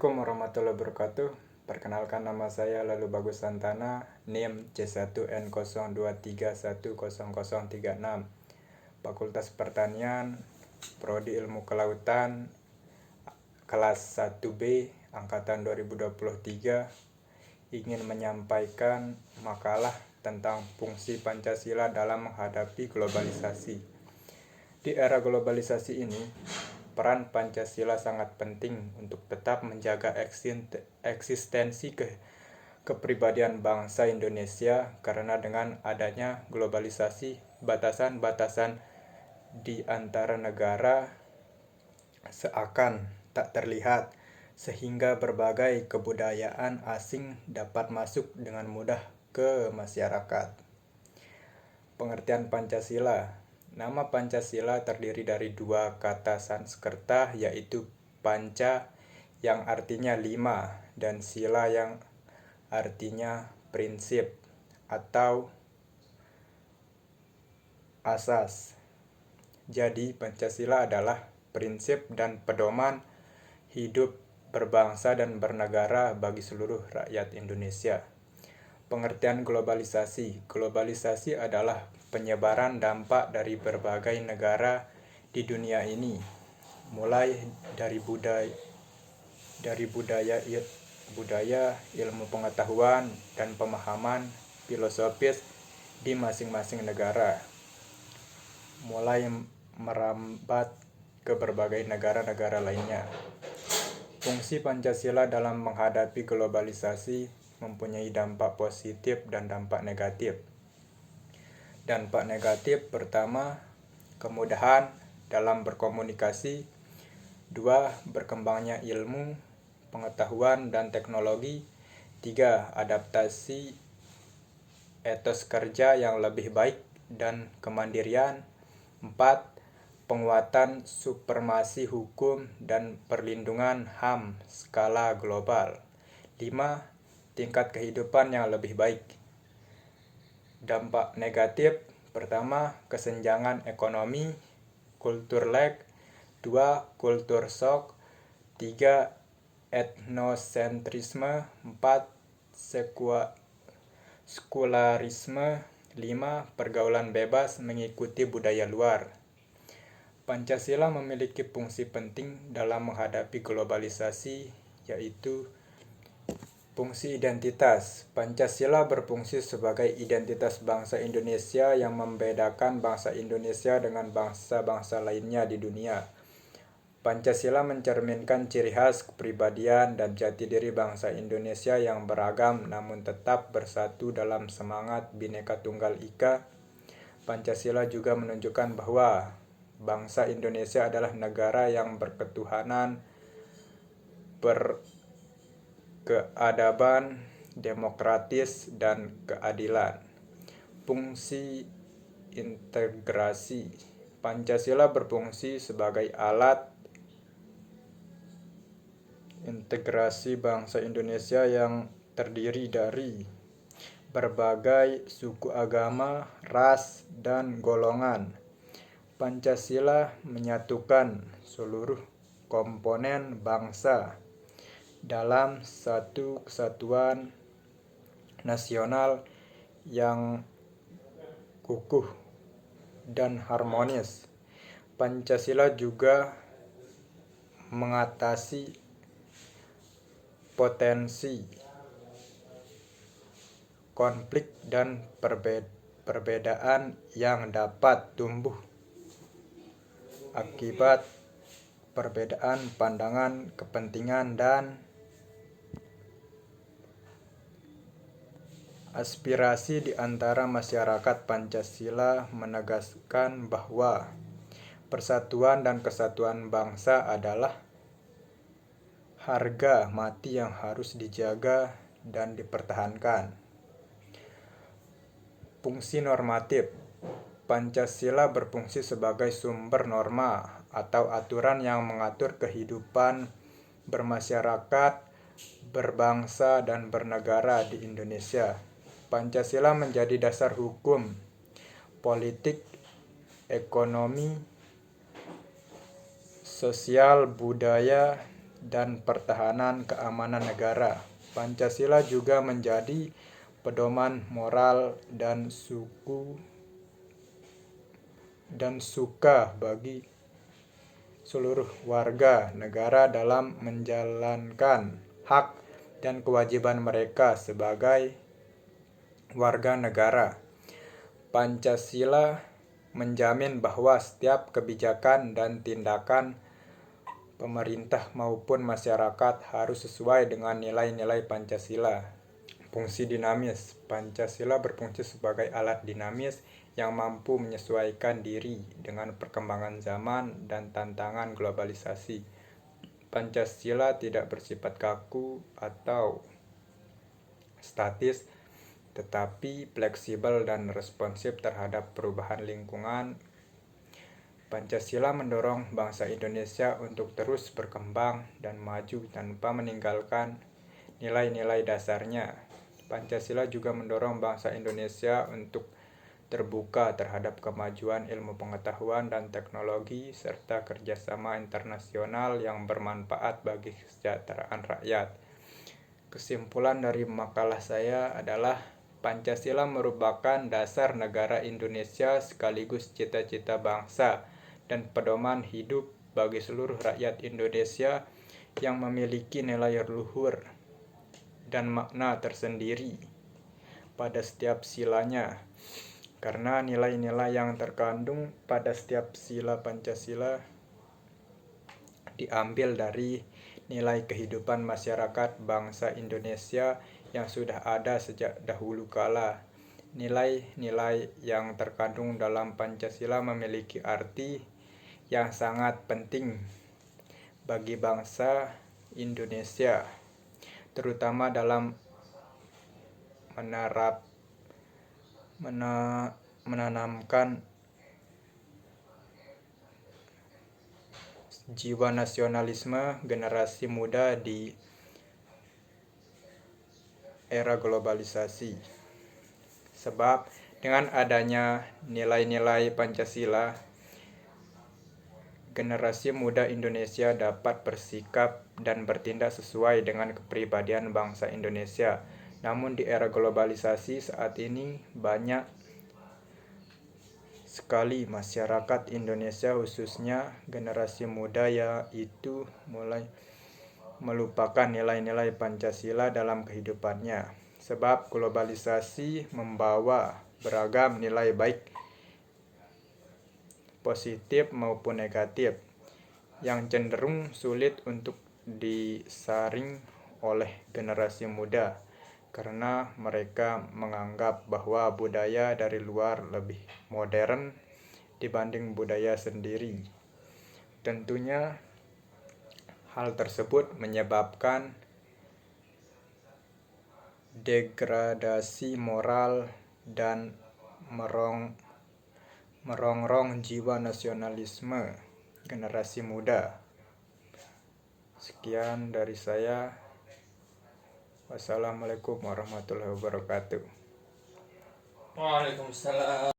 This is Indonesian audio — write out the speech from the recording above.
Assalamualaikum warahmatullahi wabarakatuh. Perkenalkan, nama saya Lalu Bagus Santana, NIM C1N02310036, Fakultas Pertanian, Prodi Ilmu Kelautan, kelas 1B, Angkatan 2023, ingin menyampaikan makalah tentang fungsi Pancasila dalam menghadapi globalisasi. Di era globalisasi ini, peran Pancasila sangat penting untuk tetap menjaga eksistensi kepribadian bangsa Indonesia, karena dengan adanya globalisasi, batasan-batasan di antara negara seakan tak terlihat, sehingga berbagai kebudayaan asing dapat masuk dengan mudah ke masyarakat. Pengertian Pancasila. Nama Pancasila terdiri dari dua kata Sanskerta, yaitu panca yang artinya 5 dan sila yang artinya prinsip atau asas. Jadi Pancasila adalah prinsip dan pedoman hidup berbangsa dan bernegara bagi seluruh rakyat Indonesia. Pengertian globalisasi. Globalisasi adalah penyebaran dampak dari berbagai negara di dunia ini, mulai dari budaya, ilmu pengetahuan, dan pemahaman filosofis di masing-masing negara, mulai merambat ke berbagai negara-negara lainnya. Fungsi Pancasila dalam menghadapi globalisasi mempunyai dampak positif dan dampak negatif. Dampak negatif pertama, kemudahan dalam berkomunikasi. 2. Berkembangnya ilmu, pengetahuan, dan teknologi. 3. Adaptasi etos kerja yang lebih baik dan kemandirian. 4. Penguatan supremasi hukum dan perlindungan HAM skala global. 5. Tingkat kehidupan yang lebih baik. Dampak negatif pertama, kesenjangan ekonomi, kultur lag. 2. Kultur shock. 3. Etnosentrisme. 4. Sekularisme. 5. Pergaulan bebas mengikuti budaya luar. Pancasila memiliki fungsi penting dalam menghadapi globalisasi, yaitu fungsi identitas. Pancasila berfungsi sebagai identitas bangsa Indonesia yang membedakan bangsa Indonesia dengan bangsa-bangsa lainnya di dunia. Pancasila mencerminkan ciri khas, kepribadian, dan jati diri bangsa Indonesia yang beragam namun tetap bersatu dalam semangat Bhinneka Tunggal Ika. Pancasila juga menunjukkan bahwa bangsa Indonesia adalah negara yang berketuhanan, berkeadaban, demokratis, dan keadilan. Fungsi integrasi. Pancasila berfungsi sebagai alat integrasi bangsa Indonesia yang terdiri dari berbagai suku, agama, ras, dan golongan. Pancasila menyatukan seluruh komponen bangsa dalam satu kesatuan nasional yang kukuh dan harmonis. Pancasila juga mengatasi potensi konflik dan perbedaan yang dapat tumbuh akibat perbedaan pandangan, kepentingan, dan aspirasi di antara masyarakat. Pancasila menegaskan bahwa persatuan dan kesatuan bangsa adalah harga mati yang harus dijaga dan dipertahankan. Fungsi normatif. Pancasila berfungsi sebagai sumber norma atau aturan yang mengatur kehidupan bermasyarakat, berbangsa, dan bernegara di Indonesia. Pancasila menjadi dasar hukum, politik, ekonomi, sosial, budaya, dan pertahanan keamanan negara. Pancasila juga menjadi pedoman moral dan suka bagi seluruh warga negara dalam menjalankan hak dan kewajiban mereka sebagai warga negara. Pancasila menjamin bahwa setiap kebijakan dan tindakan pemerintah maupun masyarakat harus sesuai dengan nilai-nilai Pancasila. Fungsi dinamis. Pancasila berfungsi sebagai alat dinamis yang mampu menyesuaikan diri dengan perkembangan zaman dan tantangan globalisasi. Pancasila tidak bersifat kaku atau statis, tetapi fleksibel dan responsif terhadap perubahan lingkungan. Pancasila mendorong bangsa Indonesia untuk terus berkembang dan maju tanpa meninggalkan nilai-nilai dasarnya. Pancasila juga mendorong bangsa Indonesia untuk terbuka terhadap kemajuan ilmu pengetahuan dan teknologi serta kerjasama internasional yang bermanfaat bagi kesejahteraan rakyat. Kesimpulan dari makalah saya adalah Pancasila merupakan dasar negara Indonesia sekaligus cita-cita bangsa dan pedoman hidup bagi seluruh rakyat Indonesia yang memiliki nilai luhur dan makna tersendiri pada setiap silanya. Karena nilai-nilai yang terkandung pada setiap sila Pancasila diambil dari nilai kehidupan masyarakat bangsa Indonesia yang sudah ada sejak dahulu kala. Nilai-nilai yang terkandung dalam Pancasila memiliki arti yang sangat penting bagi bangsa Indonesia, terutama dalam menanamkan jiwa nasionalisme generasi muda di era globalisasi. Sebab dengan adanya nilai-nilai Pancasila, generasi muda Indonesia dapat bersikap dan bertindak sesuai dengan kepribadian bangsa Indonesia. Namun di era globalisasi saat ini banyak sekali masyarakat Indonesia khususnya generasi muda yaitu mulai melupakan nilai-nilai Pancasila dalam kehidupannya. Sebab globalisasi membawa beragam nilai baik positif maupun negatif yang cenderung sulit untuk disaring oleh generasi muda karena mereka menganggap bahwa budaya dari luar lebih modern dibanding budaya sendiri. Tentunya hal tersebut menyebabkan degradasi moral dan merongrong jiwa nasionalisme generasi muda. Sekian dari saya. Wassalamualaikum warahmatullahi wabarakatuh. Waalaikumsalam.